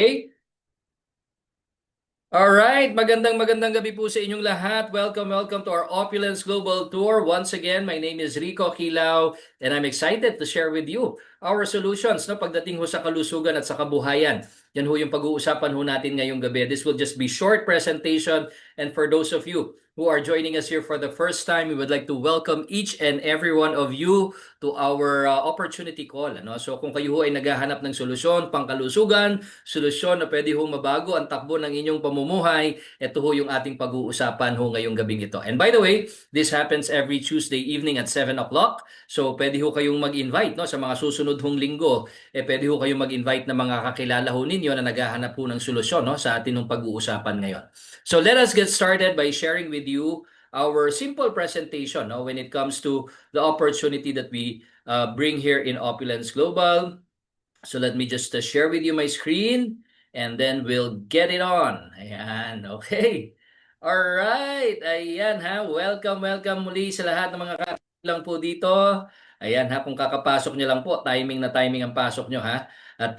Okay? Alright, magandang gabi po sa inyong lahat. Welcome to our Opulence Global Tour. Once again, my name is Rico Kilao and I'm excited to share with you our solutions no, pagdating ho sa kalusugan at sa kabuhayan. Yan ho yung pag-uusapan ho natin ngayong gabi. This will just be short presentation, and for those of you who are joining us here for the first time, we would like to welcome each and every one of you to our opportunity call. Ano? So kung kayo ho ay naghahanap ng solusyon, pangkalusugan, solusyon na pwede hong mabago ang takbo ng inyong pamumuhay, ito ho yung ating pag-uusapan ho ngayong gabing ito. And by the way, this happens every Tuesday evening at 7 o'clock. So pwede ho kayong mag-invite no, sa mga susunod hong linggo. Pwede ho kayong mag-invite na mga kakilala ho ninyo na naghahanap po ng solusyon no, sa atin ng pag-uusapan ngayon. So let us get started by sharing with you our simple presentation no, when it comes to the opportunity that we bring here in Opulence Global. So let me just share with you my screen and then we'll get it on. Ayan, okay. All right, ayan ha. Welcome muli sa lahat ng mga lang po dito. Ayan ha, kung kakapasok nyo lang po, timing na timing ang pasok nyo ha. At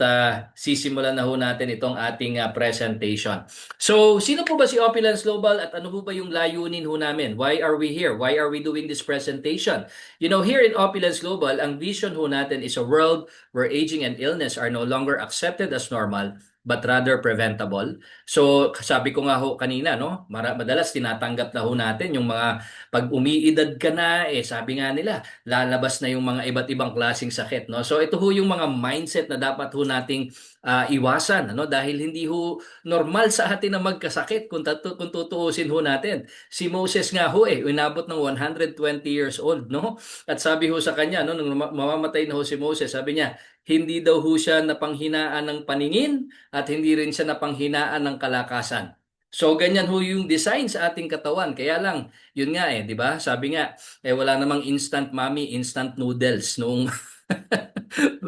sisimulan na ho natin itong ating presentation. So, sino po ba si Opulence Global at ano po ba yung layunin ho namin? Why are we here? Why are we doing this presentation? You know, here in Opulence Global, ang vision ho natin is a world where aging and illness are no longer accepted as normal but rather preventable. So, sabi ko nga ho kanina, no? Madalas tinatanggap na ho natin yung mga pag umiidad ka na, sabi nga nila, lalabas na yung mga iba't ibang klaseng sakit, no? So, ito ho yung mga mindset na dapat ho nating iwasan, ano? Dahil hindi ho normal sa atin na magkasakit kung tutuusin ho natin. Si Moses nga ho, inabot ng 120 years old, no? At sabi ho sa kanya, no, nung mamamatay na ho si Moses, sabi niya, hindi daw ho siya napanghinaan ng paningin at hindi rin siya napanghinaan ng kalakasan. So ganyan ho yung design sa ating katawan. Kaya lang, yun nga 'di ba? Sabi nga, wala namang instant mommy, instant noodles noong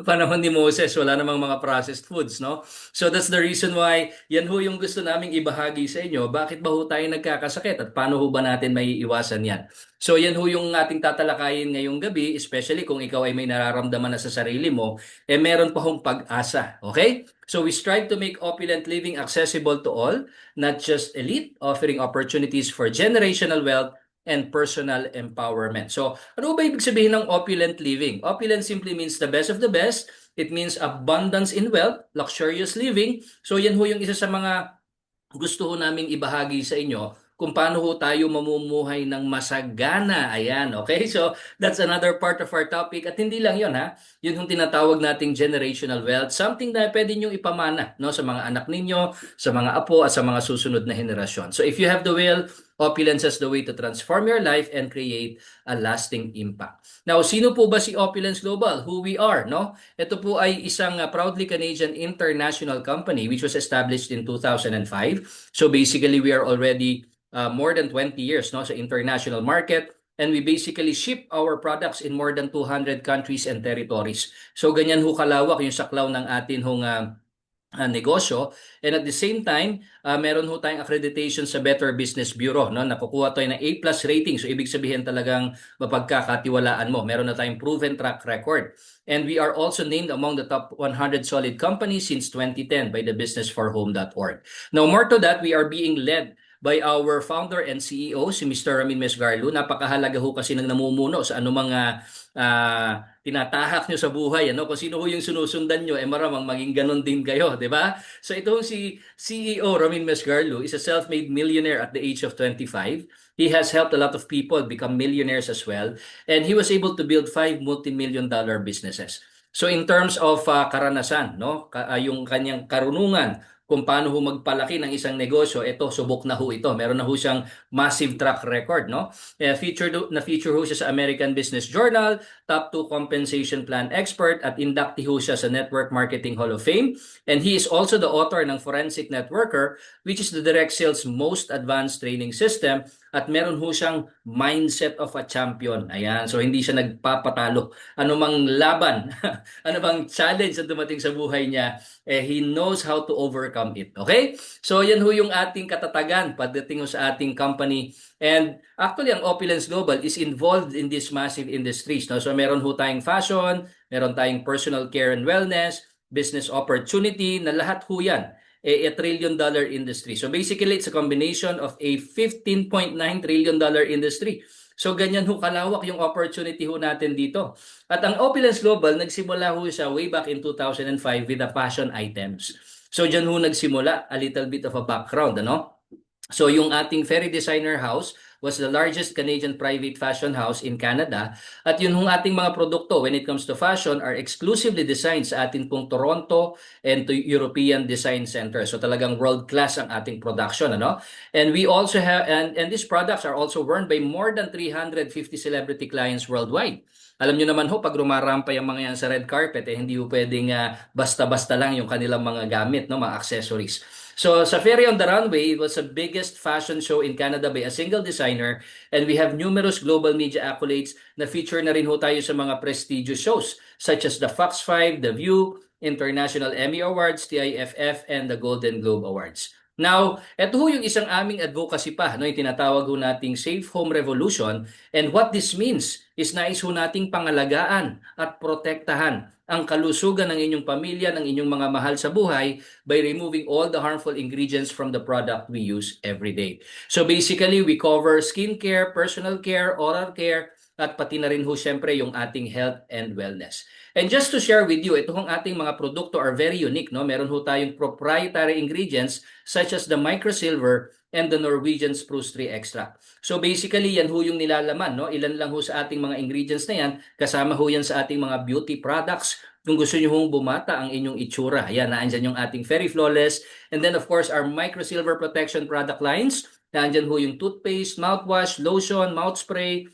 panahon ni Moses, wala namang mga processed foods, no? So that's the reason why yan ho yung gusto naming ibahagi sa inyo. Bakit ba ho tayo nagkakasakit at paano ho ba natin maiiwasan yan? So yan ho yung ating tatalakayin ngayong gabi, especially kung ikaw ay may nararamdaman na sa sarili mo, meron pa hong pag-asa. Okay? So we strive to make opulent living accessible to all, not just elite, offering opportunities for generational wealth and personal empowerment. So, ano ba ibig sabihin ng opulent living? Opulent simply means the best of the best. It means abundance in wealth, luxurious living. So, yan ho yung isa sa mga gusto ho naming ibahagi sa inyo kung paano ho tayo mamumuhay ng masagana. Ayan, okay? So, that's another part of our topic. At hindi lang yon ha. Yun yung tinatawag nating generational wealth. Something na pwede nyo ipamana no, sa mga anak ninyo, sa mga apo, at sa mga susunod na henerasyon. So, if you have the will, opulence is the way to transform your life and create a lasting impact. Now, sino po ba si Opulence Global? Who we are, no? Ito po ay isang proudly Canadian international company which was established in 2005. So basically, we are already more than 20 years no, sa international market. And we basically ship our products in more than 200 countries and territories. So ganyan ho kalawak yung saklaw ng atin hong negosyo. And at the same time, meron ho tayong accreditation sa Better Business Bureau. No? Nakukuha tayo ng A+ rating. So ibig sabihin talagang mapagkakatiwalaan mo. Meron na tayong proven track record. And we are also named among the top 100 solid companies since 2010 by the businessforhome.org. Now more to that, we are being led by our founder and CEO, si Mr. Ramin Mesgarlo. Napakahalaga ho kasi ng namumuno sa anumang tinatahak nyo sa buhay. Ano? Kung sino ho yung sinusundan nyo, maramang maging ganon din kayo. Di ba? So ito si CEO Ramin Mesgarlo is a self-made millionaire at the age of 25. He has helped a lot of people become millionaires as well. And he was able to build 5 multi-million-dollar businesses. So in terms of karanasan, no, yung kanyang karunungan kung paano ho magpalaki ng isang negosyo, ito subok na ho ito. Meron na ho siyang massive track record, no? Na-feature ho siya sa American Business Journal, top 2 compensation plan expert at inductee ho siya sa Network Marketing Hall of Fame. And he is also the author ng Forensic Networker, which is the direct sales most advanced training system. At meron ho siyang mindset of a champion. Ayan, so hindi siya nagpapatalo. Ano mang laban, ano bang challenge na dumating sa buhay niya, he knows how to overcome it. Okay? So yan ho yung ating katatagan pagdating ho sa ating company. And actually, ang Opulence Global is involved in these massive industries. No? So meron ho tayong fashion, meron tayong personal care and wellness, business opportunity, na lahat ho yan a trillion-dollar industry. So basically, it's a combination of a $15.9 trillion industry. So ganyan ho kalawak yung opportunity ho natin dito. At ang Opulence Global, nagsimula ho siya way back in 2005 with the fashion items. So dyan ho nagsimula, a little bit of a background, ano? So yung ating Ferry Designer House was the largest Canadian private fashion house in Canada. At yun hong ating mga produkto when it comes to fashion are exclusively designed sa ating pong Toronto and to European Design Center. So talagang world-class ang ating production, ano? And we also have, and these products are also worn by more than 350 celebrity clients worldwide. Alam nyo naman ho, pag rumarampa yung mga yan sa red carpet, hindi ho pwedeng basta-basta lang yung kanilang mga gamit, no, mga accessories. So sa Ferry on the Runway, it was the biggest fashion show in Canada by a single designer, and we have numerous global media accolades na feature na rin ho tayo sa mga prestigious shows such as the Fox 5, The View, International Emmy Awards, TIFF, and the Golden Globe Awards. Now, ito ho yung isang aming advocacy pa, no, yung tinatawag ho nating Safe Home Revolution. And what this means is nais ho nating pangalagaan at protektahan ang kalusugan ng inyong pamilya, ng inyong mga mahal sa buhay by removing all the harmful ingredients from the product we use every day. So basically, we cover skincare, personal care, oral care, at pati na rin ho syempre yung ating health and wellness. And just to share with you, ito hong ating mga produkto are very unique, no? Meron ho tayong proprietary ingredients such as the microsilver and the Norwegian spruce tree extract. So basically, yan ho yung nilalaman, no? Ilan lang ho sa ating mga ingredients na yan, kasama ho yan sa ating mga beauty products. Kung gusto nyo hong bumata ang inyong itsura, yan, naandyan yung ating Fairy Flawless. And then of course, our microsilver protection product lines. Naandyan ho yung toothpaste, mouthwash, lotion, mouth spray,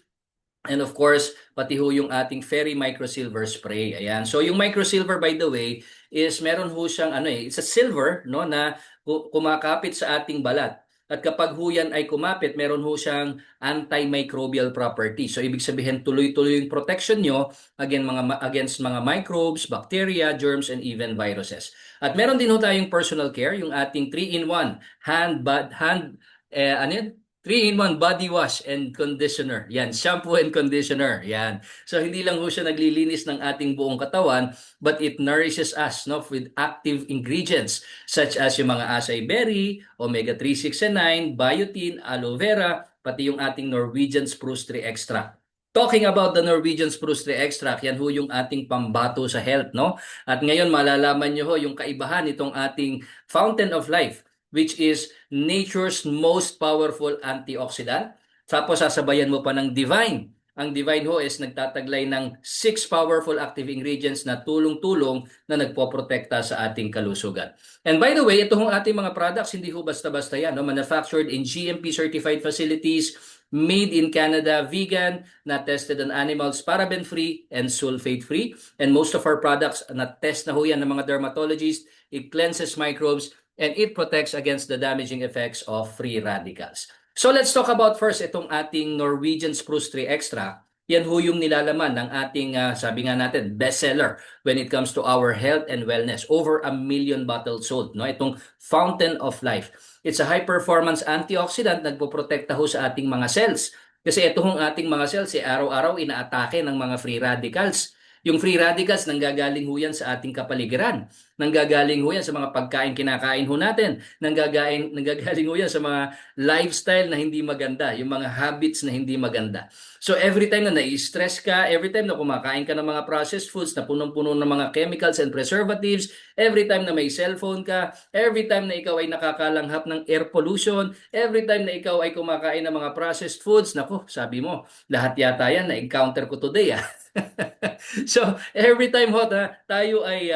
and of course, pati ho yung ating Fairy Microsilver Spray. Ayan. So yung Microsilver, by the way, is meron ho siyang it's a silver, no, na kumakapit sa ating balat. At kapag ho yan ay kumapit, meron ho siyang antimicrobial property. So ibig sabihin tuloy-tuloy yung protection nyo against mga microbes, bacteria, germs, and even viruses. At meron din ho tayong personal care, yung ating 3-in-1 3-in-1 body wash and conditioner. Yan, shampoo and conditioner. Yan. So hindi lang ho siya naglilinis ng ating buong katawan, but it nourishes us, no, with active ingredients such as yung mga acai berry, omega-3, 6 and 9, biotin, aloe vera, pati yung ating Norwegian spruce tree extract. Talking about the Norwegian spruce tree extract, yan ho yung ating pambato sa health, no? At ngayon malalaman nyo ho yung kaibahan itong ating Fountain of Life, which is nature's most powerful antioxidant. Tapos sasabayan mo pa ng Divine. Ang Divine ho is nagtataglay ng 6 powerful active ingredients na tulong-tulong na nagpoprotekta sa ating kalusugan. And by the way, ito hong ating mga products, hindi ho basta-basta yan. No? Manufactured in GMP certified facilities, made in Canada, vegan, not tested on animals, paraben-free, and sulfate-free. And most of our products, na-test na ho yan ng mga dermatologists. It cleanses microbes, and it protects against the damaging effects of free radicals. So let's talk about first itong ating Norwegian spruce tree extract. Yan ho yung nilalaman ng ating, sabi nga natin, bestseller when it comes to our health and wellness. Over 1 million bottles sold. No? Itong Fountain of Life. It's a high-performance antioxidant, nagpoprotekta ho sa ating mga cells. Kasi ito hong ating mga cells, araw-araw inaatake ng mga free radicals. Yung free radicals, nanggagaling ho yan sa ating kapaligiran. Nanggagaling ho yan sa mga pagkain kinakain ho natin. Nanggagaling ho yan sa mga lifestyle na hindi maganda. Yung mga habits na hindi maganda. So every time na nai-stress ka, every time na kumakain ka ng mga processed foods na punong-puno ng mga chemicals and preservatives, every time na may cellphone ka, every time na ikaw ay nakakalanghap ng air pollution, every time na ikaw ay kumakain ng mga processed foods, naku, sabi mo, lahat yata yan na-encounter ko today. So, every time tayo ay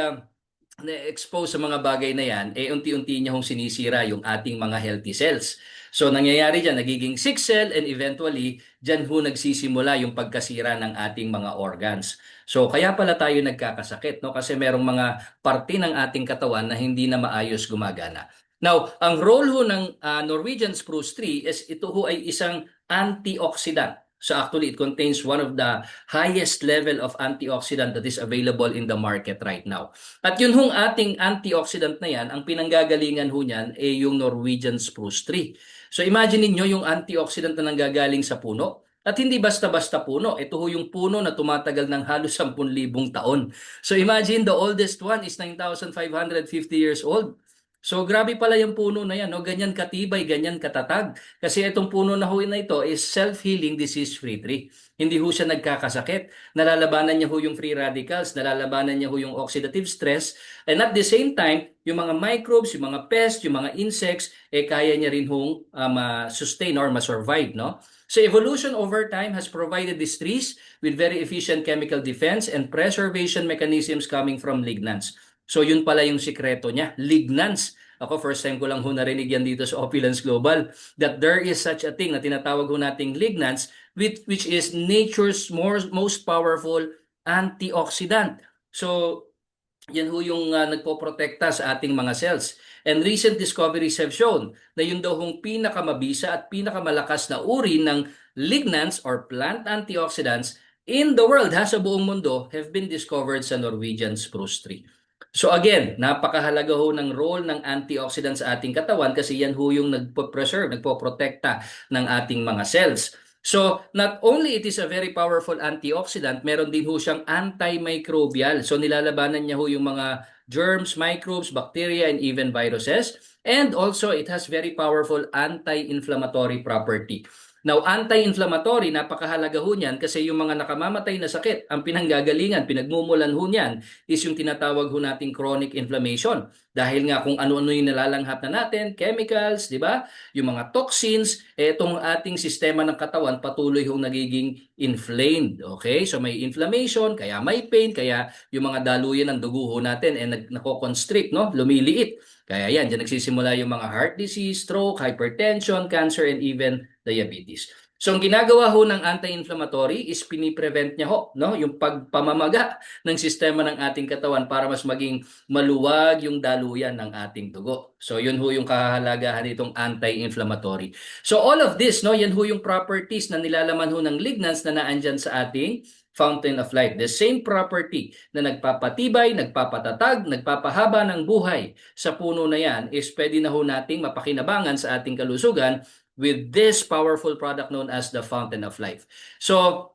na-expose sa mga bagay na yan, unti-unti niya hong sinisira yung ating mga healthy cells. So, nangyayari dyan, nagiging sick cell, and eventually, dyan ho nagsisimula yung pagkasira ng ating mga organs. So, kaya pala tayo nagkakasakit, no? Kasi merong mga parte ng ating katawan na hindi na maayos gumagana. Now, ang role ho ng Norwegian spruce tree is ito ho ay isang antioxidant. So actually, it contains one of the highest level of antioxidant that is available in the market right now. At yun hong ating antioxidant na yan, ang pinanggagalingan ho niyan ay yung Norwegian spruce tree. So imagine niyo yung antioxidant na nanggagaling sa puno. At hindi basta-basta puno. Ito ho yung puno na tumatagal ng halos 10,000 taon. So imagine the oldest one is 9,550 years old. So grabe pala yung puno na yan, no? Ganyan katibay, ganyan katatag. Kasi itong puno na ho na ito is self-healing disease-free tree. Hindi ho siya nagkakasakit. Nalalabanan niya ho yung free radicals, nalalabanan niya ho yung oxidative stress, and at the same time, yung mga microbes, yung mga pests, yung mga insects, kaya niya rin hong sustain or ma-survive, no? So evolution over time has provided these trees with very efficient chemical defense and preservation mechanisms coming from lignans. So yun pala yung sikreto niya, lignans. Ako, first time ko lang ho narinig yan dito sa Opulence Global, that there is such a thing na tinatawag ho nating lignans, which is nature's most powerful antioxidant. So, yan ho yung nagpoprotekta sa ating mga cells. And recent discoveries have shown na yun daw hong pinakamabisa at pinakamalakas na uri ng lignans or plant antioxidants in the world, sa buong mundo, have been discovered sa Norwegian spruce tree. So again, napakahalaga ho ng role ng antioxidant sa ating katawan kasi yan ho yung nagpo-preserve, nagpo-protekta ng ating mga cells. So, not only it is a very powerful antioxidant, meron din ho siyang antimicrobial. So, nilalabanan niya ho yung mga germs, microbes, bacteria, and even viruses. And also, it has very powerful anti-inflammatory property. Now, anti-inflammatory, napakahalaga ho niyan kasi yung mga nakamamatay na sakit, ang pinanggagalingan, pinagmumulan ho niyan is yung tinatawag ho nating chronic inflammation. Dahil nga kung ano-ano yung nalalanghat na natin, chemicals, di ba? Yung mga toxins, itong ating sistema ng katawan patuloy hong nagiging inflamed. Okay? So may inflammation, kaya may pain, kaya yung mga daluyan ng dugo ho natin nako-constrict, no? Lumiliit. Kaya yan, dyan nagsisimula yung mga heart disease, stroke, hypertension, cancer, and even diabetes. So ang ginagawa ho ng anti-inflammatory is piniprevent niya ho, no, yung pagpamamaga ng sistema ng ating katawan para mas maging maluwag yung daluyan ng ating dugo. So yun ho yung kahalagahan nitong anti-inflammatory. So all of this, no, yan ho yung properties na nilalaman ho ng lignans na naandyan sa ating fountain of life. The same property na nagpapatibay, nagpapatatag, nagpapahaba ng buhay sa puno na yan is pwede na ho nating mapakinabangan sa ating kalusugan with this powerful product known as the fountain of life. So,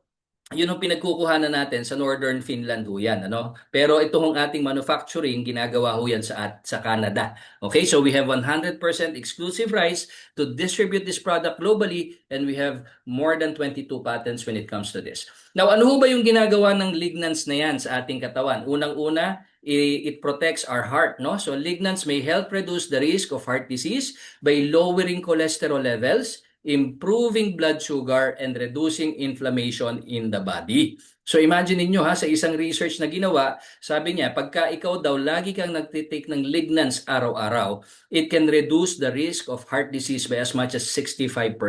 yun ang pinagkukuhanan natin sa Northern Finland ho yan, ano? Pero ito hong ating manufacturing, ginagawa ho yan sa Canada. Okay, so we have 100% exclusive rights to distribute this product globally and we have more than 22 patents when it comes to this. Now, ano ho ba yung ginagawa ng lignans na yan sa ating katawan? Unang-una, it protects our heart, no? So lignans may help reduce the risk of heart disease by lowering cholesterol levels, improving blood sugar, and reducing inflammation in the body. So imagine niyo sa isang research na ginawa, sabi niya, pagka ikaw daw lagi kang nagtitake ng lignans araw-araw, it can reduce the risk of heart disease by as much as 65%.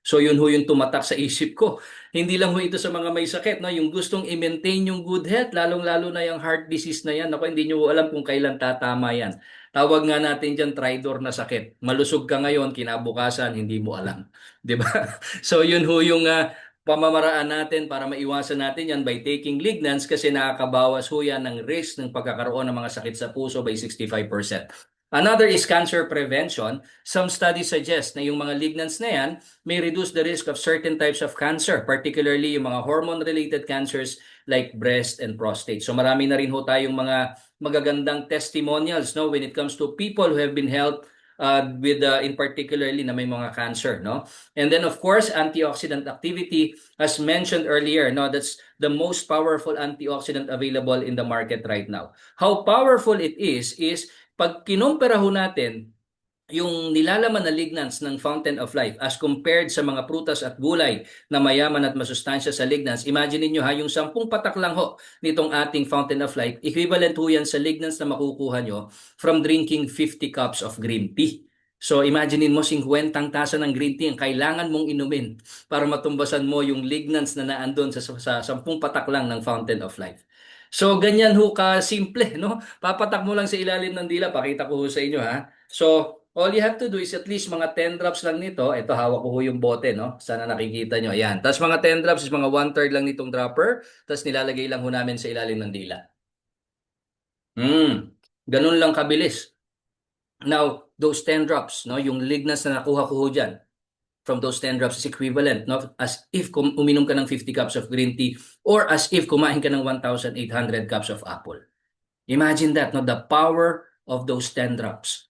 So yun ho yung tumatak sa isip ko. Hindi lang ho ito sa mga may sakit, no? Yung gustong i-maintain yung good health, lalong-lalo na yung heart disease na yan. Ako, hindi nyo alam kung kailan tatama yan. Tawag nga natin dyan tridor na sakit. Malusog ka ngayon, kinabukasan, hindi mo alam. 'Di ba? So yun ho yung pamamaraan natin para maiwasan natin yan by taking lignans kasi nakakabawas ho yan ng risk ng pagkakaroon ng mga sakit sa puso by 65%. Another is cancer prevention. Some studies suggest na yung mga lignans na yan may reduce the risk of certain types of cancer, particularly yung mga hormone-related cancers like breast and prostate. So marami na rin ho tayong mga magagandang testimonials, no, when it comes to people who have been helped with in particularly na may mga cancer, no? And then of course, antioxidant activity, as mentioned earlier, no, that's the most powerful antioxidant available in the market right now. How powerful it is pag kinumpara ho natin yung nilalaman na lignans ng fountain of life as compared sa mga prutas at gulay na mayaman at masustansya sa lignans, imagine niyo yung 10 patak lang ho nitong ating fountain of life, equivalent ho yan sa lignans na makukuha nyo from drinking 50 cups of green tea. So imagine mo 50 tasa ng green tea ang kailangan mong inumin para matumbasan mo yung lignans na naandun sa 10 patak lang ng fountain of life. So ganyan ho ka simple, no? Papatak mo lang sa ilalim ng dila, pakita ko ho sa inyo ha. So all you have to do is at least mga 10 drops lang nito. Ito, hawak ko ho yung bote, no? Sana nakikita nyo. Ayan. Tapos mga 10 drops is mga 1/3 lang nitong dropper. Tapos nilalagay lang ho namin sa ilalim ng dila. Ganun lang kabilis. Now, those 10 drops, no? Yung lignas na nakuha ko ho dyan from those 10 drops is equivalent, no? As if uminom ka ng 50 cups of green tea or as if kumain ka ng 1,800 cups of apple. Imagine that, no? The power of those 10 drops.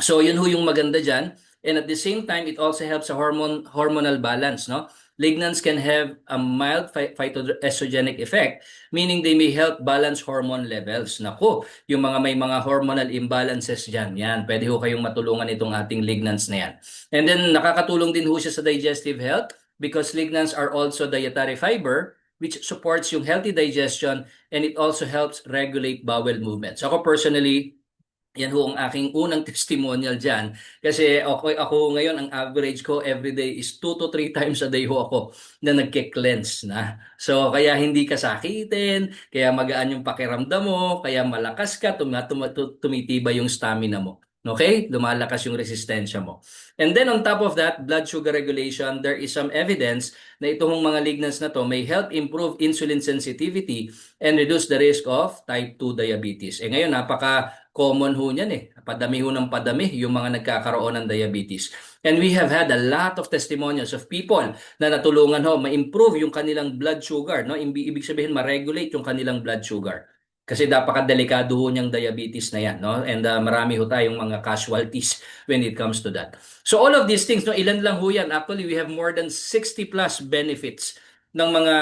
So yun ho yung maganda dyan. And at the same time, it also helps sa hormonal balance, no? Lignans can have a mild phytoestrogenic effect, meaning they may help balance hormone levels. Nako, yung mga may mga hormonal imbalances dyan, yan, pwede ho kayong matulungan itong ating lignans na yan. And then nakakatulong din ho siya sa digestive health because lignans are also dietary fiber which supports yung healthy digestion and it also helps regulate bowel movements. Ako personally, yan ho ang aking unang testimonial dyan. Kasi ako ngayon, ang average ko everyday is 2 to 3 times a day ho ako na nagke-cleanse na. So, kaya hindi ka sakitin, kaya magaan yung pakiramdam mo, kaya malakas ka, tumitibay yung stamina mo. Okay? Lumalakas yung resistensya mo. And then on top of that, blood sugar regulation, there is some evidence na itong mga lignans na to may help improve insulin sensitivity and reduce the risk of type 2 diabetes. Eh ngayon, napaka-common ho niyan eh. Padami ho ng padami yung mga nagkakaroon ng diabetes. And we have had a lot of testimonials of people na natulungan ho ma-improve yung kanilang blood sugar. No? Ibig sabihin, ma-regulate yung kanilang blood sugar. Kasi napakadelikado ho niyang diabetes na yan. No? And marami ho tayong mga casualties when it comes to that. So all of these things, no, ilan lang ho yan. Actually, we have more than 60 plus benefits ng mga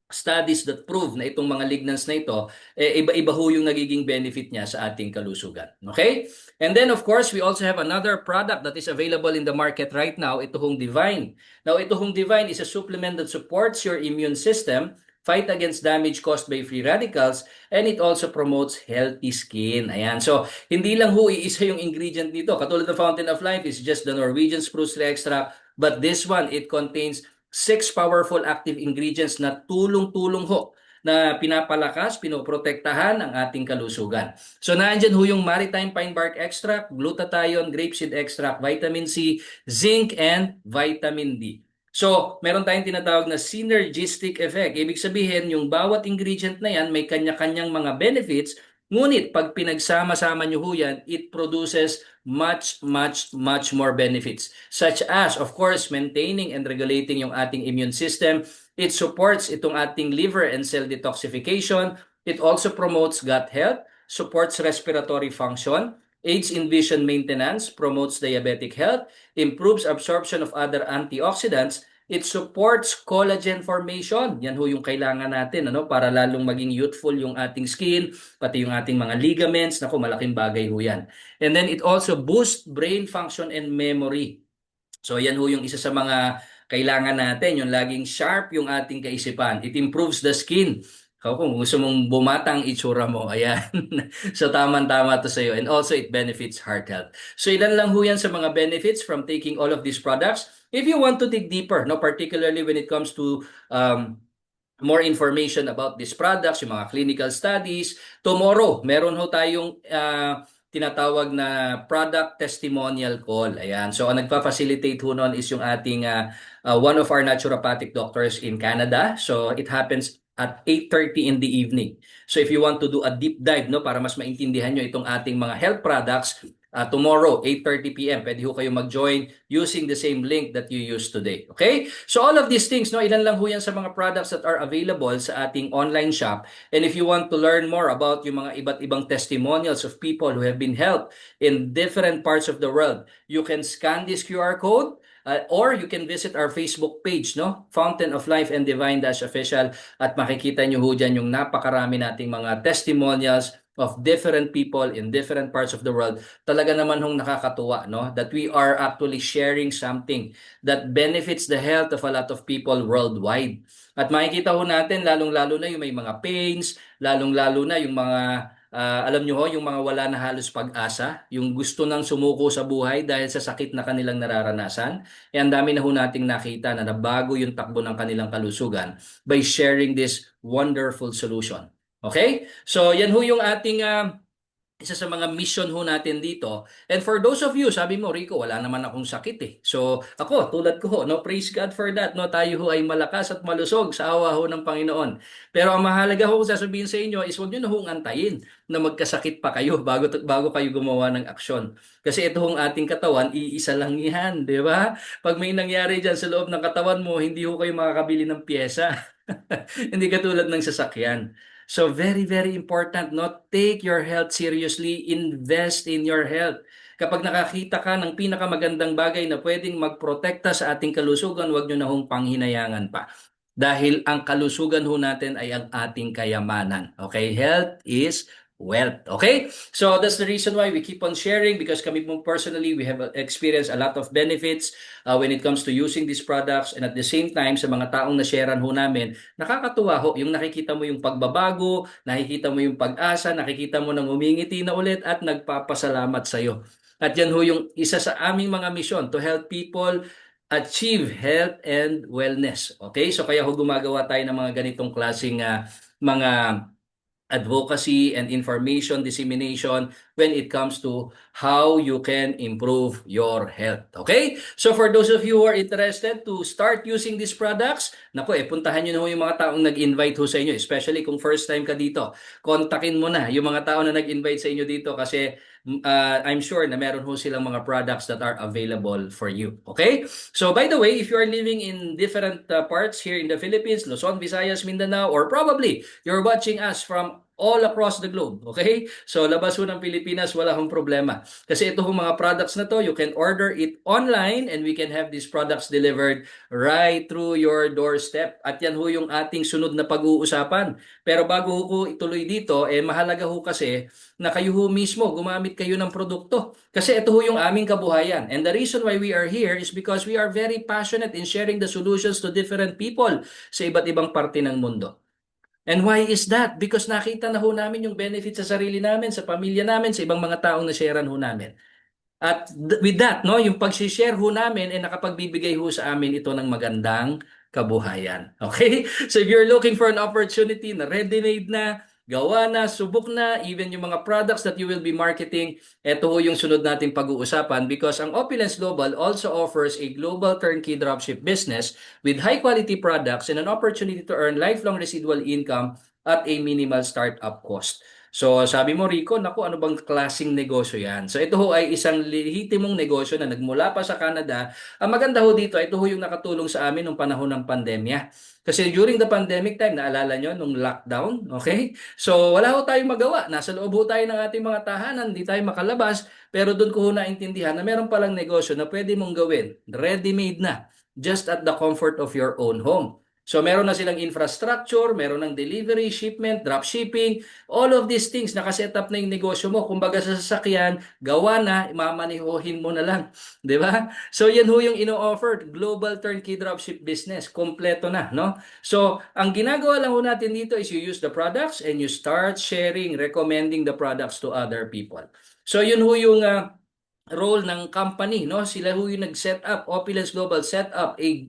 studies that prove na itong mga lignans na ito, iba-iba ho yung nagiging benefit niya sa ating kalusugan. Okay? And then of course, we also have another product that is available in the market right now, ito hong Divine. Now, ito hong Divine is a supplement that supports your immune system, fight against damage caused by free radicals, and it also promotes healthy skin. Ayan. So, hindi lang ho iisa yung ingredient nito. Katulad ng Fountain of Life is just the Norwegian spruce tree extract, but this one, it contains 6 powerful active ingredients na tulong-tulong ho na pinapalakas, pinoprotektahan ang ating kalusugan. So nandiyan ho yung maritime pine bark extract, glutathione, grapeseed extract, vitamin C, zinc, and vitamin D. So, meron tayong tinatawag na synergistic effect. Ibig sabihin, yung bawat ingredient na yan may kanya-kanyang mga benefits, ngunit pag pinagsama-sama nyo ho yan, it produces much more benefits. Such as, of course, maintaining and regulating yung ating immune system. It supports itong ating liver and cell detoxification. It also promotes gut health, supports respiratory function, aids in vision maintenance, promotes diabetic health, improves absorption of other antioxidants, it supports collagen formation. Yan ho yung kailangan natin para lalong maging youthful yung ating skin, pati yung ating mga ligaments. Naku, malaking bagay ho yan. And then it also boosts brain function and memory. So yan ho yung isa sa mga kailangan natin, yung laging sharp yung ating kaisipan. It improves the skin. Kung gusto mong bumatang itsura mo, ayan. So tama-tama to sa iyo. And also it benefits heart health. So ilan lang ho yan sa mga benefits from taking all of these products. If you want to dig deeper, no, particularly when it comes to more information about these products, yung mga clinical studies, tomorrow meron ho tayong tinatawag na product testimonial call. Ayan. So, ang nagpa-facilitate ho nun is yung ating one of our naturopathic doctors in Canada. So, it happens at 8:30 in the evening. So, if you want to do a deep dive, no, para mas maintindihan nyo itong ating mga health products, tomorrow, 8:30 p.m., pwede ho kayo mag-join using the same link that you used today. Okay? So, all of these things, no, ilan lang ho yan sa mga products that are available sa ating online shop. And if you want to learn more about yung mga iba't ibang testimonials of people who have been helped in different parts of the world, you can scan this QR code or you can visit our Facebook page, no? Fountain of Life and Divine-Official, at makikita nyo ho dyan yung napakarami nating mga testimonials of different people in different parts of the world. Talaga naman hong nakakatuwa, no? That we are actually sharing something that benefits the health of a lot of people worldwide. At makikita ho natin, lalong-lalo na yung may mga pains, lalong-lalo na yung mga alam nyo ho, yung mga wala na halos pag-asa, yung gusto nang sumuko sa buhay dahil sa sakit na kanilang nararanasan. Eh, ang dami na ho nating nakita na nabago yung takbo ng kanilang kalusugan by sharing this wonderful solution. Okay? So, yan ho yung ating isa sa mga mission ho natin dito. And for those of you, sabi mo, Rico, wala naman akong sakit eh. So, ako, tulad ko ho, no, praise God for that. No, tayo ho ay malakas at malusog sa awa ho ng Panginoon. Pero ang mahalaga ho sasabihin sa inyo is huwag nyo na hong antayin na magkasakit pa kayo bago kayo gumawa ng aksyon. Kasi ito hong ating katawan, iisa lang yan, di ba? Pag may nangyari dyan sa loob ng katawan mo, hindi ho kayo makakabili ng pyesa. Hindi katulad ng sasakyan. So very important, no? Take your health seriously, invest in your health. Kapag nakakita ka ng pinakamagandang bagay na pwedeng magprotekta sa ating kalusugan, huwag nyo na hong panghinayangan pa. Dahil ang kalusugan ho natin ay ang ating kayamanan. Okay? Health is wealth. Okay? So that's the reason why we keep on sharing because kami po personally, we have experienced a lot of benefits when it comes to using these products and at the same time sa mga taong na-sharean ho namin, nakakatuwa ho yung nakikita mo yung pagbabago, nakikita mo yung pag-asa, nakikita mo nang umingiti na ulit at nagpapasalamat sa iyo. At yan ho yung isa sa aming mga misyon to help people achieve health and wellness. Okay? So kaya ho gumagawa tayo ng mga ganitong klaseng mga advocacy and information dissemination when it comes to how you can improve your health. Okay? So for those of you who are interested to start using these products, nako puntahan nyo na ho yung mga taong nag-invite ho sa inyo, especially kung first time ka dito. Kontakin mo na yung mga tao na nag-invite sa inyo dito kasi I'm sure na meron ho silang mga products that are available for you. Okay? So by the way, if you are living in different parts here in the Philippines, Luzon, Visayas, Mindanao, or probably you're watching us from all across the globe, okay? So labas ho ng Pilipinas, wala hong problema. Kasi ito hong mga products na to, you can order it online and we can have these products delivered right through your doorstep. At yan ho yung ating sunod na pag-uusapan. Pero bago ho ituloy dito, mahalaga ho kasi na kayo ho mismo gumamit kayo ng produkto. Kasi ito ho yung aming kabuhayan. And the reason why we are here is because we are very passionate in sharing the solutions to different people sa iba't ibang parte ng mundo. And why is that? Because nakita na ho namin yung benefit sa sarili namin, sa pamilya namin, sa ibang mga taong na-sharean ho namin. At with that, no, yung pag-share ho namin ay nakapagbibigay ho sa amin ito ng magandang kabuhayan. Okay? So if you're looking for an opportunity na ready-made na, gawa na, subok na, even yung mga products that you will be marketing, ito ho yung sunod nating pag-uusapan because ang Opulence Global also offers a global turnkey dropship business with high-quality products and an opportunity to earn lifelong residual income at a minimal startup cost. So sabi mo Rico, naku ano bang klaseng negosyo yan? So ito ho ay isang lehitimong negosyo na nagmula pa sa Canada. Ang maganda ho dito, ito ho yung nakatulong sa amin nung panahon ng pandemya. Kasi during the pandemic time, naalala nyo, nung lockdown, okay? So wala ho tayong magawa. Nasa loob ho tayo ng ating mga tahanan, hindi tayo makalabas. Pero doon ko ho naintindihan na meron palang negosyo na pwede mong gawin. Ready-made na. Just at the comfort of your own home. So meron na silang infrastructure, meron ng delivery, shipment, drop shipping, all of these things, nakaset up na yung negosyo mo. Kumbaga sa sasakyan, gawa na, mamanihuhin mo na lang. Di ba? So yan ho yung ino-offer, global turnkey dropship business. Kompleto na, no? So ang ginagawa lang ho natin dito is you use the products and you start sharing, recommending the products to other people. So yun ho yung role ng company, no? Sila ho yung nag-set up, Opulence Global set up a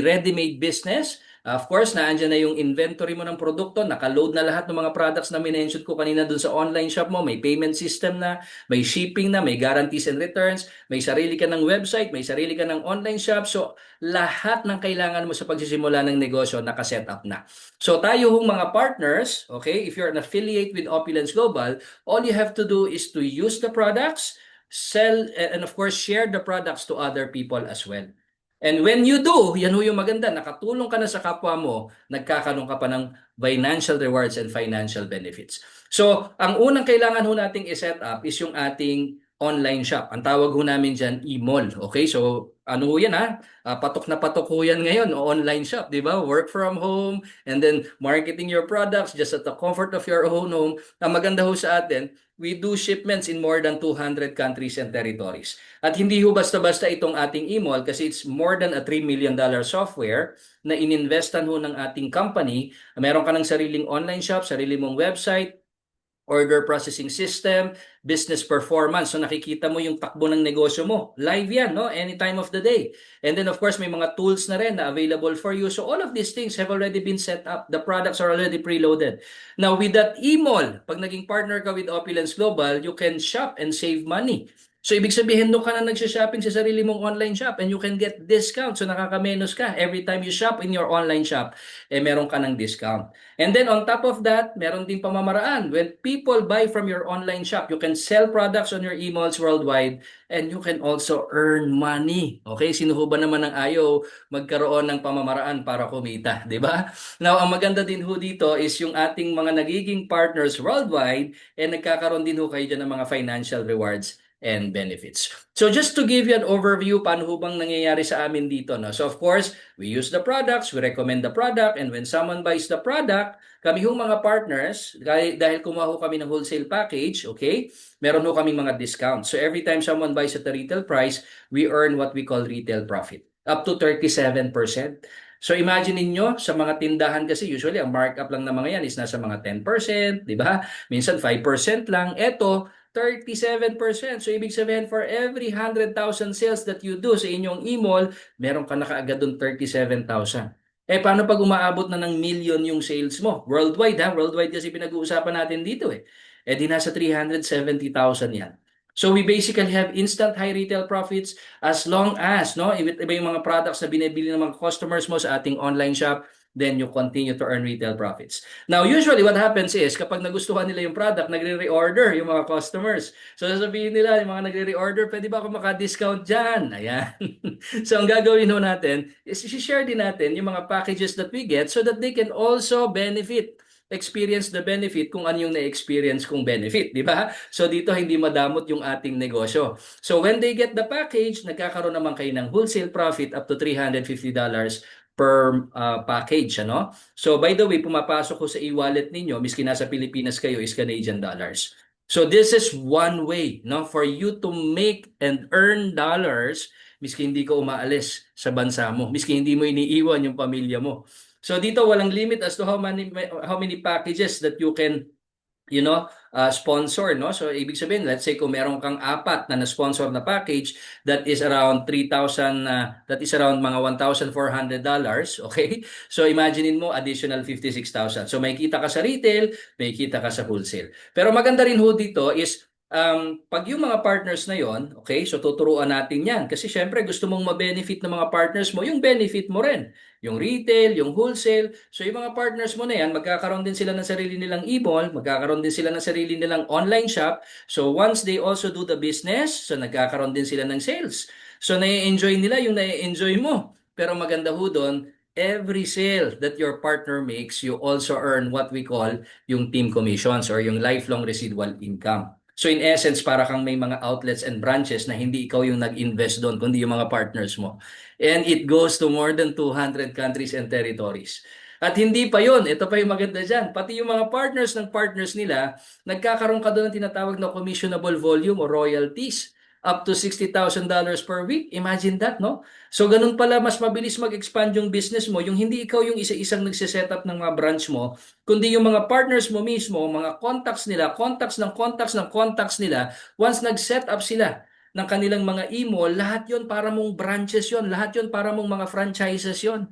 ready-made business. Of course, naandyan na yung inventory mo ng produkto, naka-load na lahat ng mga products na minention ko kanina dun sa online shop mo, may payment system na, may shipping na, may guarantees and returns, may sarili ka ng website, may sarili ka ng online shop. So, lahat ng kailangan mo sa pagsisimula ng negosyo, naka-set up na. So, tayo hong mga partners, okay, if you're an affiliate with Opulence Global, all you have to do is to use the products, sell, and of course, share the products to other people as well. And when you do, yan ho yung maganda, nakatulong ka na sa kapwa mo, nagkakaroon ka pa ng financial rewards and financial benefits. So, ang unang kailangan ho nating i-set up is yung ating online shop. Ang tawag ho namin dyan, e-mall. Okay, so ano ho yan ha? Patok na patok ho yan ngayon, online shop, di ba? Work from home, and then marketing your products just at the comfort of your own home. Ang maganda ho sa atin, we do shipments in more than 200 countries and territories. At hindi ho basta-basta itong ating e-mall kasi it's more than a $3 million software na ininvestan ho ng ating company. Meron ka ng sariling online shop, sarili mong website, order processing system, business performance. So nakikita mo yung takbo ng negosyo mo. Live yan, no? Any time of the day. And then of course, may mga tools na rin na available for you. So all of these things have already been set up. The products are already preloaded. Now with that e-mall, pag naging partner ka with Opulence Global, you can shop and save money. So ibig sabihin doon ka na nagsha-shopping sa sarili mong online shop and you can get discount. So nakakamenos ka every time you shop in your online shop, meron ka ng discount. And then on top of that, meron din pamamaraan. When people buy from your online shop, you can sell products on your e-malls worldwide and you can also earn money. Okay, sino ho ba naman ang ayaw magkaroon ng pamamaraan para kumita, di ba? Now, ang maganda din ho dito is yung ating mga nagiging partners worldwide nagkakaroon din ho kayo dyan ng mga financial rewards and benefits. So just to give you an overview, paano ho bang nangyayari sa amin dito, no? So of course, we use the products, we recommend the product, and when someone buys the product, kami hong mga partners, dahil kumuha ho kami ng wholesale package, okay, meron ho kaming mga discounts. So every time someone buys at the retail price, we earn what we call retail profit, up to 37%. So imagine niyo sa mga tindahan kasi usually ang markup lang ng mga yan is nasa mga 10%, di ba? Minsan 5% lang. Eto, 37%. So ibig sabihin for every 100,000 sales that you do sa inyong e-mall, meron ka na kaagad doon 37,000. Paano pag umaabot na ng million yung sales mo? Worldwide ha? Worldwide kasi pinag-uusapan natin dito eh. Di nasa 370,000 yan. So we basically have instant high retail profits as long as, no, iba yung mga products na binibili ng mga customers mo sa ating online shop, then you continue to earn retail profits. Now, usually what happens is kapag nagustuhan nila yung product, nagre-reorder yung mga customers. So sasabihin nila, yung mga nagre-reorder, pwede ba ako maka-discount dyan? Ayan. So ang gagawin ho natin is i-share din natin yung mga packages that we get so that they can also experience the benefit kung ano yung na-experience kong benefit, di ba? So dito hindi madamot yung ating negosyo. So when they get the package, nagkakaroon naman kayo ng wholesale profit up to $350 per package, ano? So by the way, pumapasok ko sa e-wallet ninyo, miski nasa Pilipinas kayo, is Canadian dollars. So this is one way, no, for you to make and earn dollars miski hindi ka umaalis sa bansa mo, miski hindi mo iniiwan yung pamilya mo. So dito walang limit as to how many packages that you can sponsor, no? So ibig sabihin, let's say kung meron kang apat na na-sponsor na package that is around 3,000 that is around mga $1,400, okay? So imaginein mo additional 56,000. So may kita ka sa retail, may kita ka sa wholesale. Pero maganda rin ho dito is pag yung mga partners na yon, okay, so tuturuan natin yan. Kasi syempre gusto mong ma-benefit ng mga partners mo, yung benefit mo rin. Yung retail, yung wholesale. So yung mga partners mo na yan, magkakaroon din sila ng sarili nilang e-mall, magkakaroon din sila ng sarili nilang online shop. So once they also do the business, so nagkakaroon din sila ng sales. So nai-enjoy nila yung nai-enjoy mo. Pero maganda ho doon, every sale that your partner makes, you also earn what we call yung team commissions or yung lifelong residual income. So in essence, para kang may mga outlets and branches na hindi ikaw yung nag-invest doon, kundi yung mga partners mo. And it goes to more than 200 countries and territories. At hindi pa yon, ito pa yung maganda dyan. Pati yung mga partners ng partners nila, nagkakaroon ka doon ng tinatawag na commissionable volume o royalties up to $60,000 per week. Imagine that, no? So ganun pala, mas mabilis mag-expand yung business mo, yung hindi ikaw yung isa-isang nagsiset up ng mga branch mo, kundi yung mga partners mo mismo, mga contacts nila, contacts nila, once nag-set up sila ng kanilang mga e-mall, lahat yon para mong branches yon, lahat yon para mong mga franchises yon.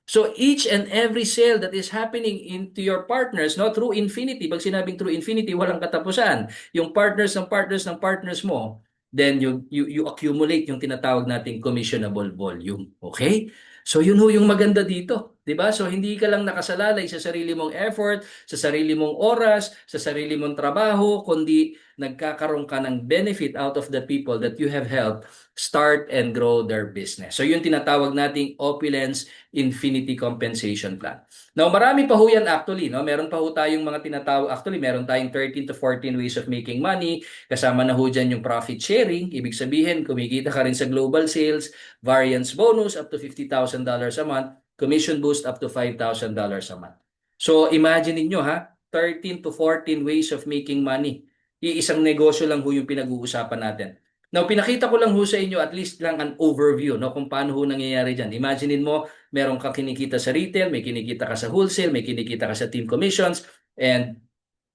So each and every sale that is happening into your partners, no, through infinity, pag sinabing through infinity, walang katapusan. Yung partners ng partners ng partners mo, then you accumulate yung tinatawag nating commissionable volume. Okay? So yun ho yung maganda dito, 'di ba? So hindi ka lang nakasalalay sa sarili mong effort, sa sarili mong oras, sa sarili mong trabaho, kundi nagkakaroon ka ng benefit out of the people that you have helped start and grow their business. So yun tinatawag nating opulence infinity compensation plan. Now, marami pa ho yan actually, no? Meron pa ho tayong mga tinatawag, actually meron tayong 13 to 14 ways of making money. Kasama na ho dyan yung profit sharing. Ibig sabihin, kumikita ka rin sa global sales, variance bonus up to $50,000 a month, commission boost up to $5,000 a month. So, imagine niyo ha, 13 to 14 ways of making money. Iisang negosyo lang ho yung pinag-uusapan natin. Now, pinakita ko lang ho sa inyo at least lang an overview, no, kung paano ho nangyayari dyan. Imaginein mo, meron ka kinikita sa retail, may kinikita ka sa wholesale, may kinikita ka sa team commissions, and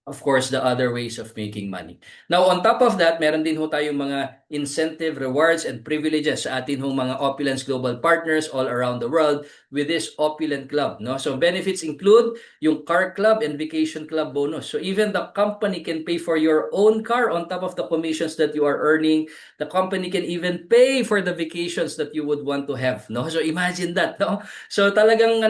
of course, the other ways of making money. Now, on top of that, meron din ho tayong mga incentive, rewards, and privileges sa atin hong mga Opulence Global Partners all around the world with this Opulent Club. No? So, benefits include yung car club and vacation club bonus. So, even the company can pay for your own car on top of the commissions that you are earning. The company can even pay for the vacations that you would want to have. No? So, imagine that. No? So, talagang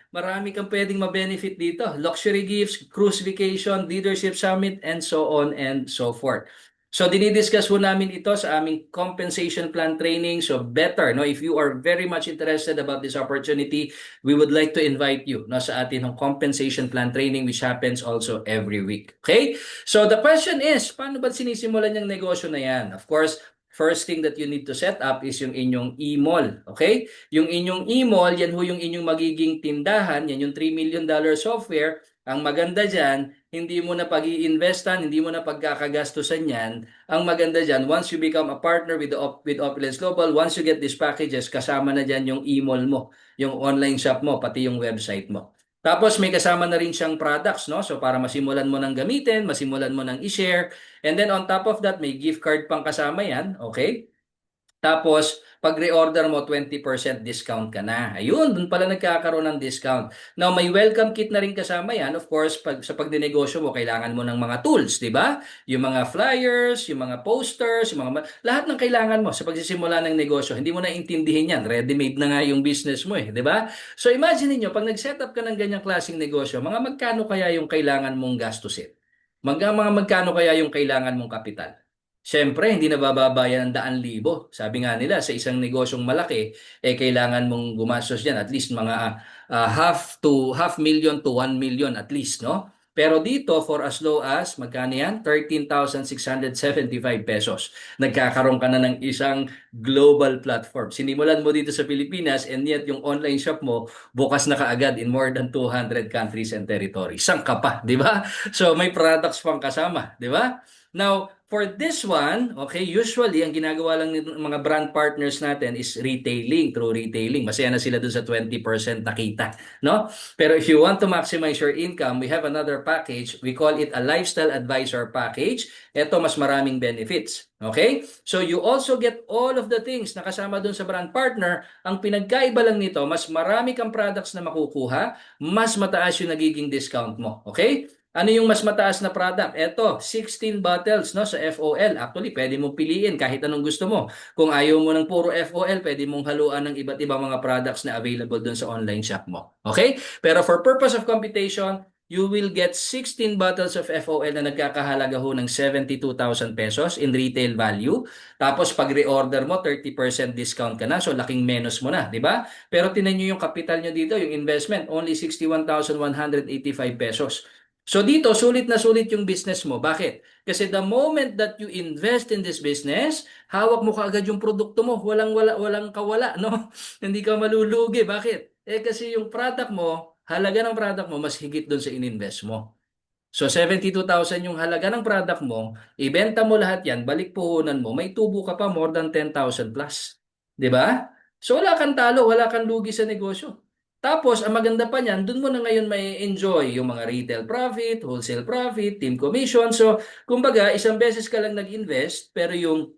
marami kang pwedeng ma-benefit dito. Luxury gifts, cruise vacation, leadership summit, and so on and so forth. So dinidiscuss po namin ito sa aming compensation plan training. So better, no, if you are very much interested about this opportunity, we would like to invite you, no, sa atin ng compensation plan training which happens also every week. Okay? So the question is, paano ba sinisimulan yung negosyo na yan? Of course, first thing that you need to set up is yung inyong e-mall. Okay? Yung inyong e-mall, yan ho yung inyong magiging tindahan, yan yung $3 million software. Ang maganda dyan, hindi mo na pag-iinvestan, hindi mo na pagkakagastusan yan. Ang maganda dyan, once you become a partner with Opulence Global, once you get these packages, kasama na dyan yung e-mall mo, yung online shop mo, pati yung website mo. Tapos may kasama na rin siyang products, no? So para masimulan mo nang gamitin, masimulan mo nang i-share. And then on top of that, may gift card pang kasama yan, okay? Tapos, pag reorder mo, 20% discount ka na. Ayun, dun pala nagkakaroon ng discount. Now, may welcome kit na rin kasama yan. Of course, sa pagdinegosyo mo, kailangan mo ng mga tools, di ba? Yung mga flyers, yung mga posters, yung mga, lahat ng kailangan mo sa pagsisimula ng negosyo. Hindi mo na intindihin yan. Ready-made na nga yung business mo eh, di ba? So, imagine niyo pag nag-set up ka ng ganyang klaseng negosyo, mga magkano kaya yung kailangan mong gastusin? Mga magkano kaya yung kailangan mong kapital? Siyempre, hindi na bababa yan ng 100,000. Sabi nga nila, sa isang negosyong malaki, kailangan mong gumastos dyan at least mga half million to 1 million at least, no? Pero dito, for as low as, magkano yan? 13,675 pesos. Nagkakaroon ka na ng isang global platform. Sinimulan mo dito sa Pilipinas and yet yung online shop mo, bukas na kaagad in more than 200 countries and territories. Saan ka pa, di ba? So may products pang kasama, di ba? Now, for this one, okay, usually ang ginagawa lang ng mga brand partners natin is retailing, through retailing. Masaya na sila dun sa 20% nakita, no? Pero if you want to maximize your income, we have another package. We call it a lifestyle advisor package. Ito mas maraming benefits. Okay? So you also get all of the things na kasama dun sa brand partner. Ang pinagkaiba lang nito, mas marami kang products na makukuha, mas mataas yung nagiging discount mo. Okay? Ano yung mas mataas na product? Ito, 16 bottles no sa FOL. Actually, pwede mong piliin kahit anong gusto mo. Kung ayaw mo ng puro FOL, pwede mong haluan ng iba't ibang mga products na available doon sa online shop mo. Okay? Pero for purpose of computation, you will get 16 bottles of FOL na nagkakahalaga ho ng 72,000 pesos in retail value. Tapos pag reorder mo, 30% discount ka na. So laking menos mo na, di ba? Pero tinan nyo yung capital nyo dito, yung investment, only 61,185 pesos. So dito, sulit na sulit yung business mo. Bakit? Kasi the moment that you invest in this business, hawak mo kaagad yung produkto mo. Walang kawala, no? Hindi ka malulugi. Bakit? Kasi yung product mo, halaga ng product mo, mas higit doon sa ininvest mo. So 72,000 yung halaga ng product mo, ibenta mo lahat yan, balik puhunan mo, may tubo ka pa more than 10,000 plus. 'Di ba? So wala kang talo, wala kang lugi sa negosyo. Tapos, ang maganda pa niyan, dun mo na ngayon may enjoy yung mga retail profit, wholesale profit, team commission. So, kumbaga, isang beses ka lang nag-invest, pero yung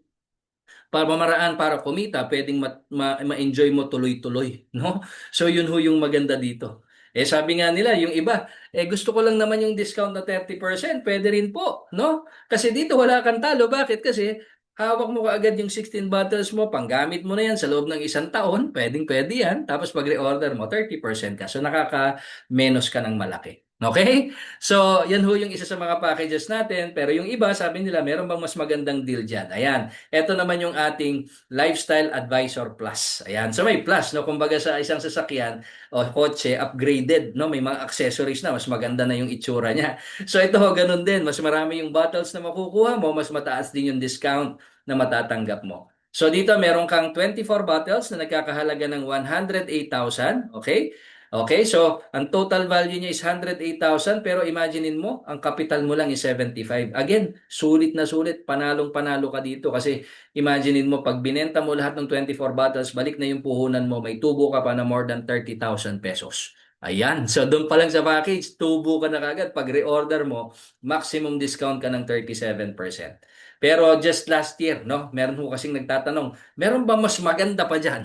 pamamaraan para kumita, pwedeng ma-enjoy mo tuloy-tuloy, no? So yun ho yung maganda dito. Sabi nga nila, yung iba, gusto ko lang naman yung discount na 30%, pwede rin po, no? Kasi dito wala kang talo. Bakit? Kasi hawak mo kaagad yung 16 bottles mo, panggamit mo na yan sa loob ng isang taon, pwede yan. Tapos pag reorder mo, 30% ka. So nakaka-menos ka ng malaki. Okay? So, yan ho yung isa sa mga packages natin. Pero yung iba, sabi nila, meron bang mas magandang deal dyan? Ayan. Ito naman yung ating Lifestyle Advisor Plus. Ayan. So may plus, no? Kumbaga sa isang sasakyan o kotse, upgraded, no? May mga accessories na, mas maganda na yung itsura niya. So ito, ganun din. Mas marami yung bottles na makukuha mo, mas mataas din yung discount na matatanggap mo. So dito, meron kang 24 bottles na nagkakahalaga ng 108,000. Okay? Okay, so ang total value niya is 108,000 pero imaginein mo, ang capital mo lang is 75. Again, sulit na sulit, panalong-panalo ka dito kasi imaginein mo pag binenta mo lahat ng 24 bottles, balik na yung puhunan mo, may tubo ka pa na more than 30,000 pesos. Ayan, so doon pa lang sa package, tubo ka na kagad. Pag reorder mo, maximum discount ka ng 37%. Pero just last year, no, meron ho kasing nagtatanong, meron ba mas maganda pa dyan?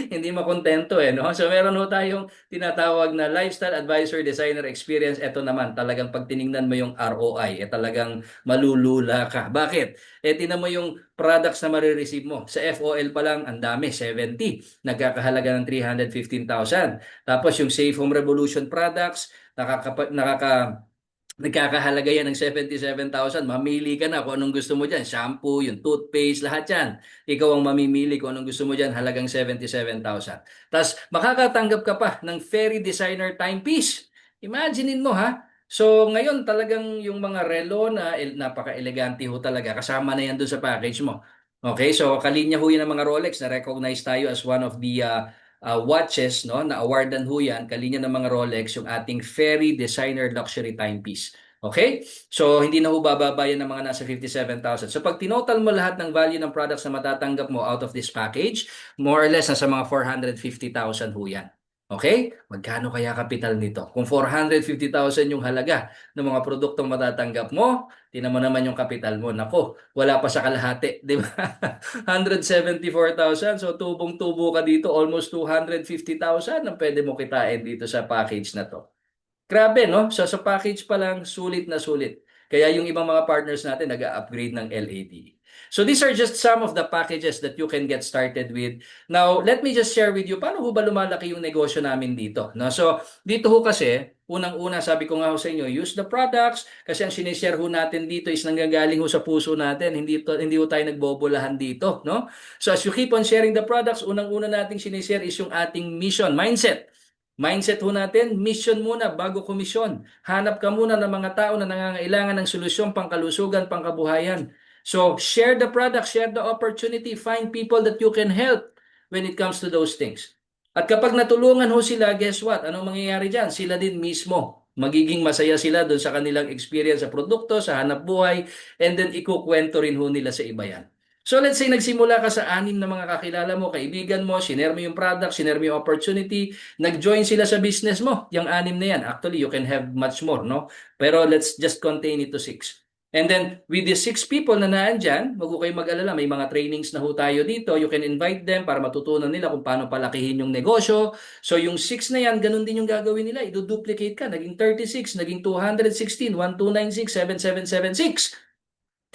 Hindi makontento no? So meron ho tayong tinatawag na Lifestyle Advisor Designer Experience. Ito naman, talagang pag tiningnan mo yung ROI, talagang malulula ka. Bakit? Tingnan mo yung products na marireceive mo. Sa FOL pa lang, ang dami, 70. Nagkakahalaga ng 315,000. Tapos yung Safe Home Revolution products, nakaka Nagkakahalaga yan ng 77,000. Mamili ka na kung anong gusto mo dyan. Shampoo, yung toothpaste, lahat yan. Ikaw ang mamimili kung anong gusto mo dyan. Halagang 77,000. Tapos makakatanggap ka pa ng Fairy Designer Timepiece. Imaginein mo ha. So ngayon talagang yung mga relo na napaka-elegante ho talaga. Kasama na yan doon sa package mo. Okay, so kalinya ho yan ng mga Rolex na recognize tayo as one of the watches, no, na awardan ho yan, kalinya ng mga Rolex, yung ating Fairy Designer Luxury Timepiece. Okay? So, hindi na ho bababa yan ng mga nasa 57,000. So, pag tinotal mo lahat ng value ng products na matatanggap mo out of this package, more or less, nasa mga 450,000 ho yan. Okay? Magkano kaya kapital nito? Kung 450,000 yung halaga ng mga produktong matatanggap mo, tinan mo naman yung kapital mo. Nako, wala pa sa kalahati, di ba? 174,000. So tubong-tubo ka dito, almost 250,000 ang pwede mo kitain dito sa package na to. Grabe, no? So sa package pa lang, sulit na sulit. Kaya yung ibang mga partners natin nag-upgrade ng LAD. So these are just some of the packages that you can get started with. Now, let me just share with you, paano ho ba lumalaki yung negosyo namin dito? No? So dito ho kasi, unang-una, sabi ko nga ho sa inyo, use the products kasi ang sinishare ho natin dito is nanggagaling ho sa puso natin. Hindi ho tayo nagbobolahan dito. No? So as you keep on sharing the products, unang-una nating sinishare is yung ating mission, mindset. Mindset ho natin, mission muna bago komisyon. Hanap ka muna ng mga tao na nangangailangan ng solusyon pangkalusugan, pangkabuhayan. So, share the product, share the opportunity, find people that you can help when it comes to those things. At kapag natulungan ho sila, guess what? Anong mangyayari dyan? Sila din mismo. Magiging masaya sila doon sa kanilang experience sa produkto, sa hanap buhay, and then ikukwento rin ho nila sa iba yan. So let's say nagsimula ka sa 6 na mga kakilala mo, kaibigan mo, sinare mo yung product, sinare mo yung opportunity, nag-join sila sa business mo, yung 6 na yan. Actually, you can have much more, no? Pero let's just contain it to 6. And then, with the 6 people na naandyan, wag ko kayo mag-alala, may mga trainings na ho tayo dito. You can invite them para matutunan nila kung paano palakihin yung negosyo. So, yung 6 na yan, ganun din yung gagawin nila. I-duplicate ka. Naging 36, naging 216, 1296, 7776.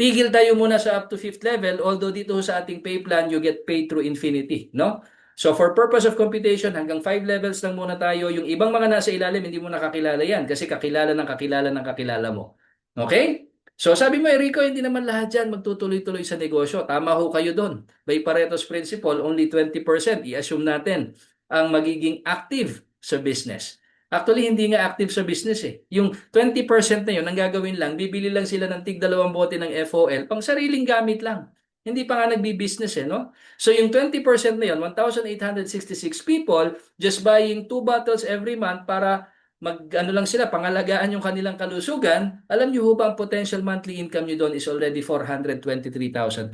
Tigil tayo muna sa up to 5th level, although dito sa ating pay plan, you get paid through infinity, no? So for purpose of computation, hanggang 5 levels lang muna tayo. Yung ibang mga nasa ilalim, hindi mo nakakilala yan kasi kakilala ng kakilala ng kakilala mo. Okay? So sabi mo, Enrico, hindi naman lahat dyan magtutuloy-tuloy sa negosyo. Tama ho kayo doon. By Pareto's principle, only 20%, i-assume natin, ang magiging active sa business. Actually, hindi nga active sa business eh. Yung 20% na yun, ang gagawin lang, bibili lang sila ng tig 2 bote ng FOL, pang sariling gamit lang. Hindi pa nga nagbi-business eh, no? So yung 20% na yun, 1,866 people just buying 2 bottles every month para ano lang sila, pangalagaan yung kanilang kalusugan, alam niyo ho ba ang potential monthly income niyo doon is already 423,200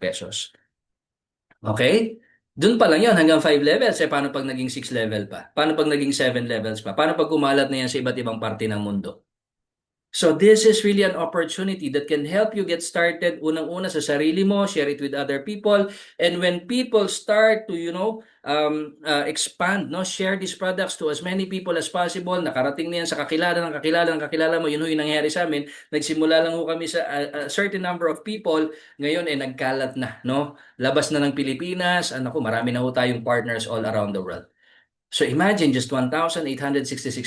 pesos. Okay? Doon pa lang yun, hanggang 5 levels. Paano pag naging 6 level pa? Paano pag naging 7 levels pa? Paano pag kumalat na yan sa iba't ibang parte ng mundo? So this is really an opportunity that can help you get started unang-una sa sarili mo, share it with other people, and when people start to, expand, no, share these products to as many people as possible, nakarating na yan sa kakilala ng kakilala ng kakilala mo, yun ho yung nangyari sa amin, nagsimula lang ho kami sa a certain number of people, ngayon nagkalat na, no, labas na ng Pilipinas, ko, marami na ho tayong partners all around the world. So imagine just 1,866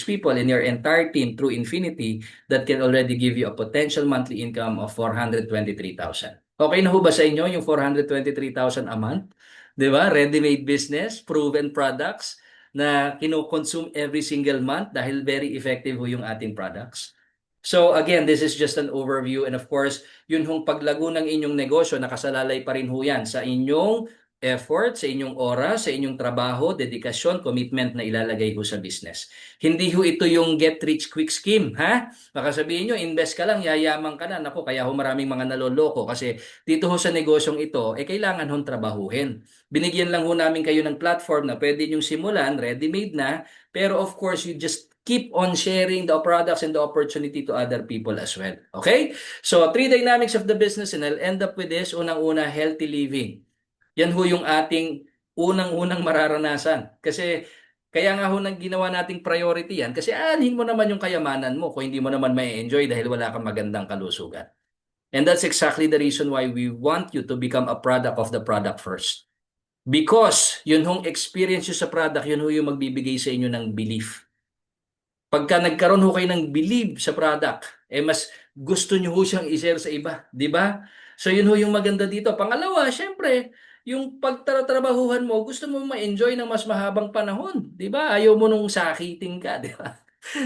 people in your entire team through Infinity that can already give you a potential monthly income of 423,000. Okay na ho ba sa inyo yung 423,000 a month? 'Di ba? Ready-made business, proven products na kino-consume every single month dahil very effective ho yung ating products. So again, this is just an overview and of course, yun hong paglago ng inyong negosyo, nakasalalay pa rin ho yan sa inyong effort, sa inyong oras, sa inyong trabaho, dedikasyon, commitment na ilalagay ho sa business. Hindi ho ito yung get rich quick scheme, ha? Baka sabihin nyo, invest ka lang, yayaman ka na. Naku, kaya ho maraming mga naloloko kasi dito ho sa negosyong ito, kailangan hong trabahuhin. Binigyan lang ho namin kayo ng platform na pwede nyong simulan, ready-made na, pero of course, you just keep on sharing the products and the opportunity to other people as well. Okay? So, 3 dynamics of the business and I'll end up with this. Unang-una, healthy living. Yan ho yung ating unang-unang mararanasan. Kasi kaya nga ho nang ginawa nating priority yan kasi aanhin mo naman yung kayamanan mo kung hindi mo naman may enjoy dahil wala kang magandang kalusugan. And that's exactly the reason why we want you to become a product of the product first. Because yun hong experience nyo sa product, yun ho yung magbibigay sa inyo ng belief. Pagka nagkaroon ho kayo ng belief sa product, mas gusto nyo ho siyang i-share sa iba, di ba? So yun ho yung maganda dito. Pangalawa, syempre, yung pagtatrabahuhan mo, gusto mo ma-enjoy ng mas mahabang panahon, di ba? Ayaw mo nung sakitin ka, di ba?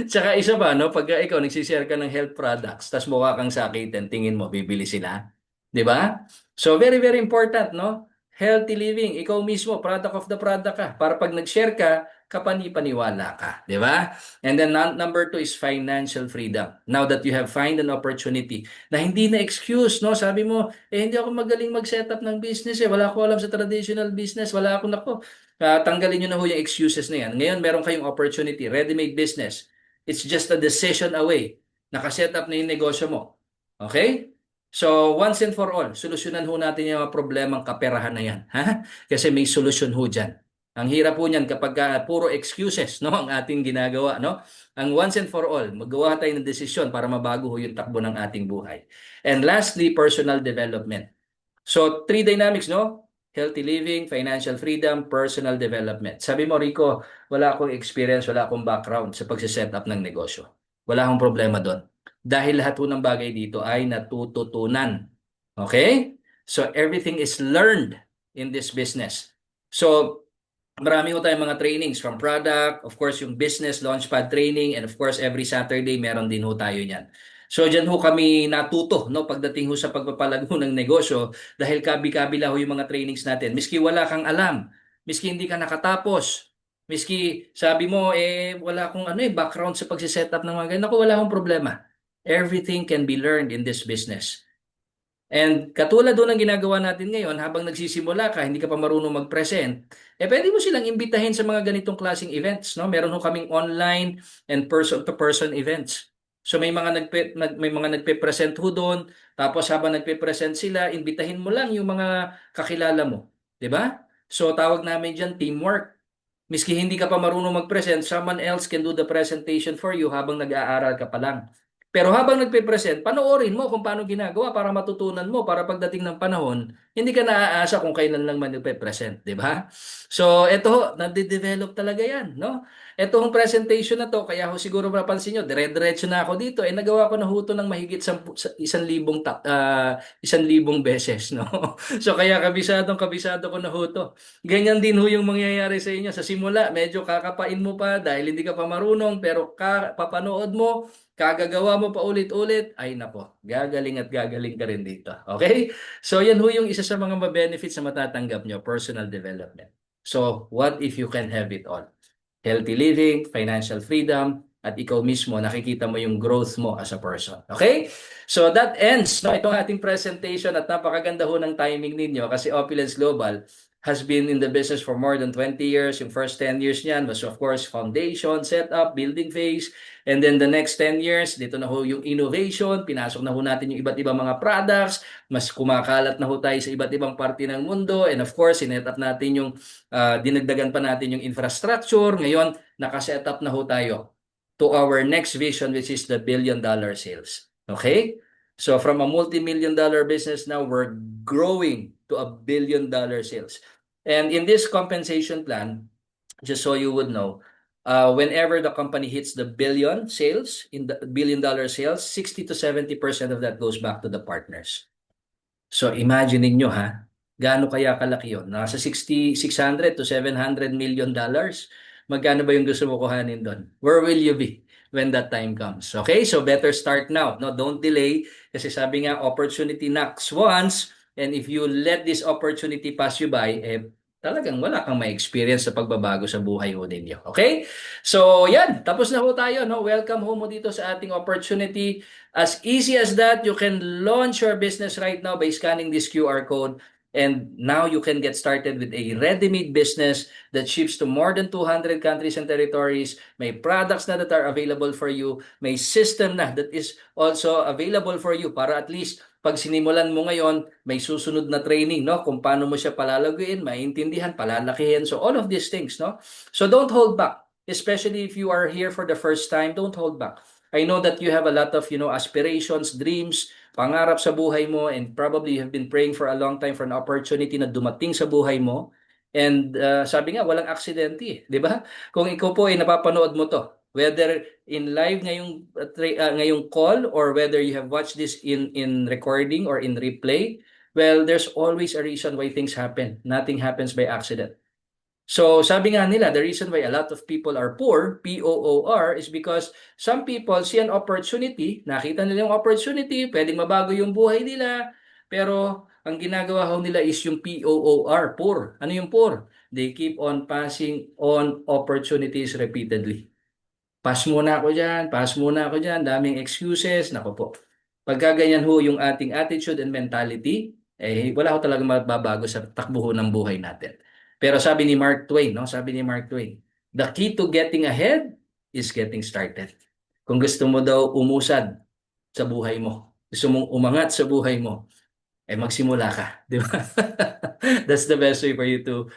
Tsaka isa pa, no, pag ikaw nagsishare ka ng health products, tas mukha kang sakitin, tingin mo, bibili sila. Di ba? So, very, very important, no? Healthy living, ikaw mismo, product of the product ka. Para pag nag-share ka, kapani-paniwala ka. Di ba? And then, number two is financial freedom. Now that you have find an opportunity na hindi na excuse, no? Sabi mo, hindi ako magaling mag-set up ng business, Wala ako alam sa traditional business. Wala ako, nako. Tanggalin nyo na ho yung excuses na yan. Ngayon, meron kayong opportunity, ready-made business. It's just a decision away. Nakaset up na yung negosyo mo. Okay? So, once and for all, solusyonan ho natin yung mga problemang kaperahan na yan. Ha? Kasi may solusyon ho dyan. Ang hirap po niyan kapag puro excuses, no, ang ating ginagawa, no? Ang once and for all, magawa tayo ng desisyon para mabago ho yung takbo ng ating buhay. And lastly, personal development. So, three dynamics, no? Healthy living, financial freedom, personal development. Sabi mo, Rico, wala akong experience, wala akong background sa pagsiset up ng negosyo. Wala akong problema doon. Dahil lahat po ng bagay dito ay natututunan. Okay? So, everything is learned in this business. So, marami ko tayong mga trainings from product, of course, yung business launchpad training, and of course, every Saturday, meron din ho tayo niyan. So, dyan ho kami natuto, no, pagdating ho sa pagpapalago ng negosyo, dahil kabi-kabila ho yung mga trainings natin. Miski wala kang alam, miski hindi ka nakatapos, miski sabi mo, wala akong background sa pagsiset up ng mga ganyan. Ako, wala akong problema. Everything can be learned in this business. And katulad doon ang ginagawa natin ngayon, habang nagsisimula ka, hindi ka pa marunong mag-present, pwede mo silang imbitahin sa mga ganitong klaseng events, no? Meron ho kaming online and person-to-person events. So may mga nagpe-present ho doon, tapos habang nagpe-present sila, imbitahin mo lang yung mga kakilala mo, 'di ba? So tawag namin diyan teamwork. Miski hindi ka pa marunong mag-present, someone else can do the presentation for you habang nag-aaral ka pa lang. Pero habang nagpe-present, panoorin mo kung paano ginagawa para matutunan mo para pagdating ng panahon, hindi ka naaasa kung kailan lang man nagpe-present, di ba? So, ito, nade-develop talaga yan, no? Itong presentation na to, kaya ho siguro mapansin nyo, dire-diretso na ako dito, nagawa ko na huto ng mahigit 1,000 beses, no? So, kaya kabisado ko na huto. Ganyan din ho yung mangyayari sa inyo. Sa simula, medyo kakapain mo pa dahil hindi ka pa marunong, pero papanood mo, kagagawa mo pa ulit-ulit, ay nako, gagaling at gagaling ka rin dito. Okay? So, yan ho yung isa sa mga benefits na matatanggap nyo, personal development. So, what if you can have it all? Healthy living, financial freedom, at ikaw mismo, nakikita mo yung growth mo as a person. Okay? So, that ends itong ating presentation at napakaganda ho ng timing ninyo kasi Opulence Global has been in the business for more than 20 years. Yung first 10 years niyan was of course foundation, setup, building phase. And then the next 10 years, dito na ho yung innovation, pinasok na ho natin yung iba't ibang mga products, mas kumakalat na ho tayo sa iba't ibang parte ng mundo. And of course, sinet up natin yung, dinagdagan pa natin yung infrastructure. Ngayon, nakaset up na ho tayo to our next vision, which is the billion-dollar sales. Okay? So from a multi-million-dollar business now, we're growing to a billion-dollar sales. And in this compensation plan, just so you would know, whenever the company hits the billion sales, in the billion-dollar sales, 60 to 70% of that goes back to the partners. So imagine niyo ha, gaano kaya kalaki yun? Nasa 600 to 700 million dollars. Magkano ba yung gusto mo kuhanin doon? Where will you be when that time comes? Okay, so better start now. No, don't delay. Kasi sabi nga, opportunity knocks once. And if you let this opportunity pass you by, talagang wala kang ma-experience sa pagbabago sa buhay ho ninyo. Okay? So, yan. Tapos na ho tayo. No? Welcome ho mo dito sa ating opportunity. As easy as that, you can launch your business right now by scanning this QR code. And now you can get started with a ready-made business that ships to more than 200 countries and territories. May products na that are available for you. May system na that is also available for you para at least pag sinimulan mo ngayon, may susunod na training, no? Kung paano mo siya palalaguin, maintindihan, palalakihin. So all of these things, no? So don't hold back. Especially if you are here for the first time, don't hold back. I know that you have a lot of, aspirations, dreams, pangarap sa buhay mo, and probably you have been praying for a long time for an opportunity na dumating sa buhay mo. And sabi nga, walang aksidente, di ba? Kung ikaw po ay napapanood mo to, Whether in live ngayong call, or whether you have watched this in recording or in replay, well, there's always a reason why things happen. Nothing happens by accident. So sabi nga nila, the reason why a lot of people are poor, P-O-O-R, is because some people see an opportunity, nakita nila yung opportunity, pwedeng mabago yung buhay nila, pero ang ginagawa ho nila is yung P-O-O-R, poor. Ano yung poor? They keep on passing on opportunities repeatedly. Pass muna ako dyan, pass muna ako dyan, daming excuses, nako po. Pagka ganyan ho yung ating attitude and mentality, wala ho talaga mababago sa takbo ho ng buhay natin. Pero sabi ni Mark Twain, no? Sabi ni Mark Twain, the key to getting ahead is getting started. Kung gusto mo daw umusad sa buhay mo, gusto mong umangat sa buhay mo, magsimula ka, di ba? That's the best way for you to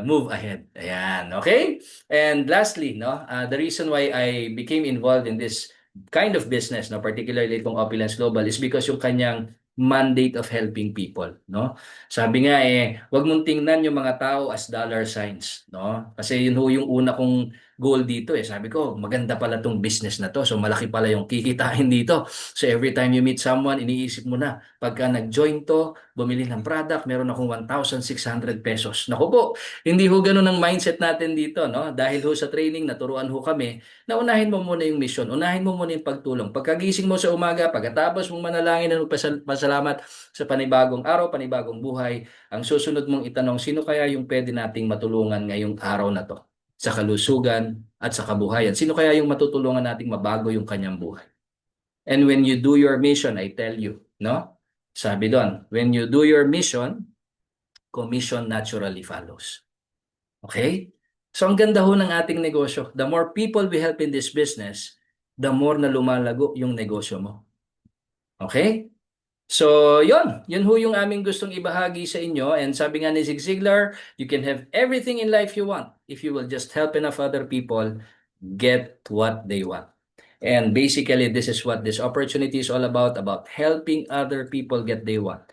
move ahead. Ayan, okay? And lastly, no, the reason why I became involved in this kind of business, no, particularly itong Opulence Global, is because yung kanyang mandate of helping people, no? Sabi nga wag mong tingnan yung mga tao as dollar signs, no? Kasi yun ho yung una kong goal dito Sabi ko, maganda pala tong business na to. So malaki pala yung kikitain dito. So every time you meet someone, iniisip mo na, pagka nag-join to, bumili ng product, meron akong 1,600 pesos. Naku po, hindi ho ganun ang mindset natin dito, no? Dahil ho sa training, naturuan ho kami na unahin mo muna yung mission, unahin mo muna yung pagtulong. Pagkagising mo sa umaga, pagkatapos mong manalangin at pasalamat sa panibagong araw, panibagong buhay, ang susunod mong itanong, sino kaya yung pwede nating matulungan ngayong araw na to? Sa kalusugan at sa kabuhayan. Sino kaya yung matutulungan nating mabago yung kanyang buhay? And when you do your mission, I tell you, no? Sabi doon, when you do your mission, commission naturally follows. Okay? So ang ganda ho ng ating negosyo. The more people we help in this business, the more na lumalago yung negosyo mo. Okay? So, yun ho yung aming gustong ibahagi sa inyo. And sabi nga ni Zig Ziglar, you can have everything in life you want if you will just help enough other people get what they want. And basically, this is what this opportunity is all about helping other people get they want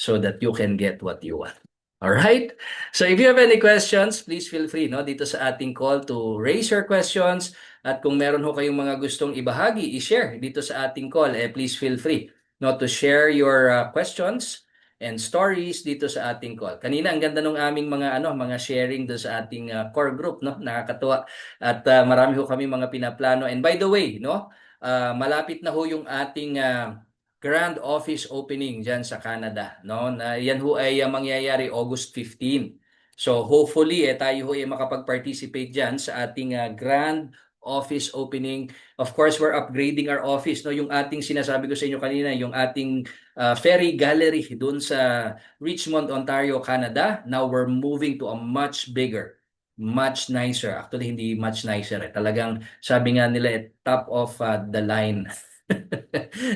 so that you can get what you want. All right? So if you have any questions, please feel free no dito sa ating call to raise your questions, at kung meron ho kayong mga gustong ibahagi, i-share dito sa ating call, please feel free no to share your questions and stories dito sa ating call. Kanina ang ganda ng aming mga sharing do sa ating core group, no? Nakakatuwa. At marami ho kami mga pinaplano. And by the way, no, malapit na ho yung ating grand office opening diyan sa Canada, no? Na yan ho ay mangyayari August 15. So hopefully tayo ho ay makapag-participate diyan sa ating grand office opening. Of course, we're upgrading our office, no? Yung ating sinasabi ko sa inyo kanina, yung ating Ferry Gallery doon sa Richmond, Ontario, Canada. Now we're moving to a much bigger, much nicer. Actually, hindi much nicer. Talagang sabi nga nila, top of the line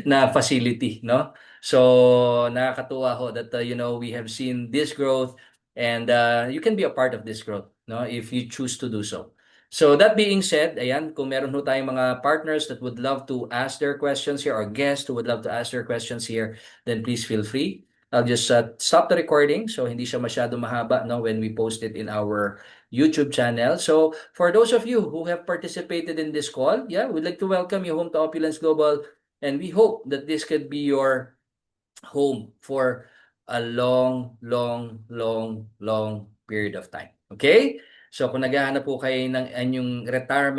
na facility, no? So, nakakatuwa ho that, we have seen this growth, and you can be a part of this growth, no? If you choose to do so. So, that being said, ayan, kung meron ho tayong mga partners that would love to ask their questions here, or guests who would love to ask their questions here, then please feel free. I'll just stop the recording so hindi siya masyado mahaba, no, when we post it in our YouTube channel. So, for those of you who have participated in this call, yeah, we'd like to welcome you home to Opulence Global, and we hope that this could be your home for a long, long, long, long period of time. Okay? So, kung naghahanap po kayo ng inyong retirement